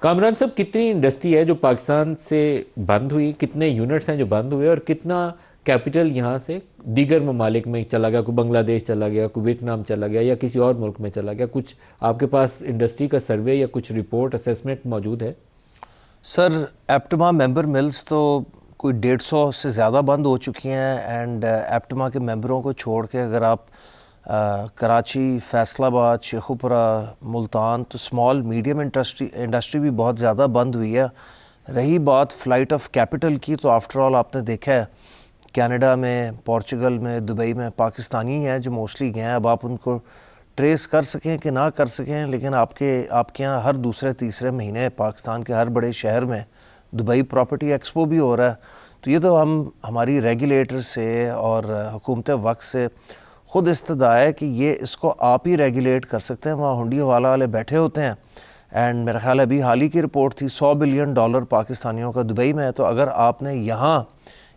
कामरान साहब, कितनी इंडस्ट्री है जो पाकिस्तान से बंद हुई, कितने यूनिट्स हैं जो बंद हुए, और कितना कैपिटल यहाँ से दीगर ममालिक में चला गया? कोई बांग्लादेश चला गया, कोई वियतनाम चला गया, या किसी और मुल्क में चला गया? कुछ आपके पास इंडस्ट्री का सर्वे या कुछ रिपोर्ट असेसमेंट मौजूद है? सर, एप्टमा मेंबर मिल्स तो कोई 150 से ज़्यादा बंद हो चुकी हैं। एंड एप्टमा के मेंबरों को छोड़ के अगर आप कराची, फैसलाबाद, शेखुपुरा, मुल्तान, तो स्मॉल मीडियम इंडस्ट्री भी बहुत ज़्यादा बंद हुई है। रही बात फ़्लाइट ऑफ कैपिटल की, तो आफ्टर ऑल आपने देखा है कनाडा में, पोर्चुगल में, दुबई में पाकिस्तानी हैं जो मोस्टली गए हैं। अब आप उनको ट्रेस कर सकें कि ना कर सकें, लेकिन आपके यहाँ हर दूसरे तीसरे महीने पाकिस्तान के हर बड़े शहर में दुबई प्रॉपर्टी एक्सपो भी हो रहा है। तो ये तो हमारी रेगुलेटर से और हुकूमत वक्त से ख़ुद इस्तदा है कि ये इसको आप ही रेगुलेट कर सकते हैं। वहाँ हुंडी हवाला वाले बैठे होते हैं। एंड मेरा ख्याल है अभी हाल ही की रिपोर्ट थी, $100 बिलियन पाकिस्तानियों का दुबई में है। तो अगर आपने यहाँ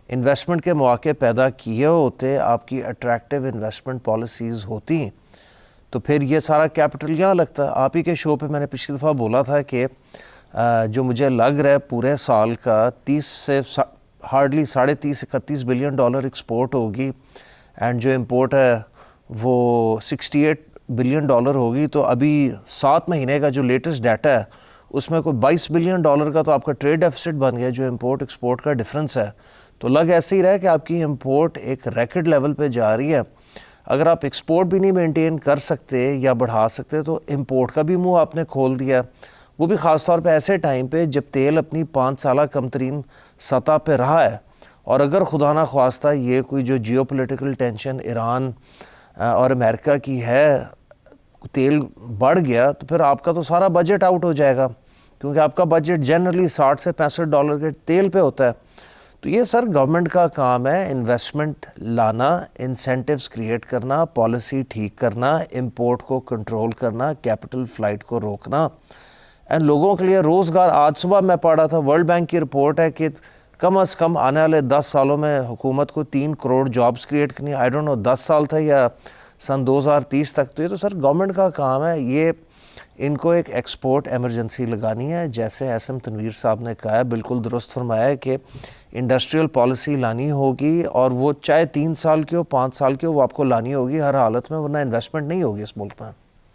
इन्वेस्टमेंट के मौके पैदा किए होते, आपकी अट्रैक्टिव इन्वेस्टमेंट पॉलिसीज़ होती, तो फिर ये सारा कैपिटल यहाँ लगता। आप ही के शो पे मैंने पिछली दफ़ा बोला था कि जो मुझे लग रहा है पूरे साल का 30 से हार्डली $30-31 बिलियन एक्सपोर्ट होगी, एंड जो इंपोर्ट है वो $68 बिलियन होगी। तो अभी 7 महीने का जो लेटेस्ट डाटा है उसमें कोई $22 बिलियन का तो आपका ट्रेड डेफिसिट बन गया, जो इंपोर्ट एक्सपोर्ट का डिफरेंस है। तो लग ऐसे ही रहा है कि आपकी इंपोर्ट एक रैकेट लेवल पे जा रही है। अगर आप एक्सपोर्ट भी नहीं मेंटेन कर सकते या बढ़ा सकते, तो इंपोर्ट का भी मुंह आपने खोल दिया, वो भी ख़ास तौर पे ऐसे टाइम पे जब तेल अपनी 5 साल कम तरीन सतह पे रहा है। और अगर खुदा ना ख्वास्ता ये कोई जो जियोपॉलिटिकल टेंशन ईरान और अमेरिका की है, तेल बढ़ गया, तो फिर आपका तो सारा बजट आउट हो जाएगा, क्योंकि आपका बजट जनरली $60 से $65 के तेल पे होता है। तो ये सर गवर्नमेंट का काम है, इन्वेस्टमेंट लाना, इंसेंटिव्स क्रिएट करना, पॉलिसी ठीक करना, इंपोर्ट को कंट्रोल करना, कैपिटल फ्लाइट को रोकना, एंड लोगों के लिए रोज़गार। आज सुबह मैं पढ़ रहा था, वर्ल्ड बैंक की रिपोर्ट है कि कम अज़ कम आने वाले 10 सालों में हुकूमत को 3 करोड़ जॉब्स क्रिएट करनी। आई डोंट नो 10 साल था या सन 2030 तक। तो ये तो सर गवर्नमेंट का काम है। ये इनको एक एक्सपोर्ट एमरजेंसी लगानी है, जैसे एसएम तनवीर साहब ने कहा है, बिल्कुल दुरुस्त फरमाया है कि इंडस्ट्रियल पॉलिसी लानी होगी, और वो चाहे 3 साल की हो, 5 साल की हो, वो आपको लानी होगी हर हालत में, वरना इन्वेस्टमेंट नहीं होगी इस मुल्क में।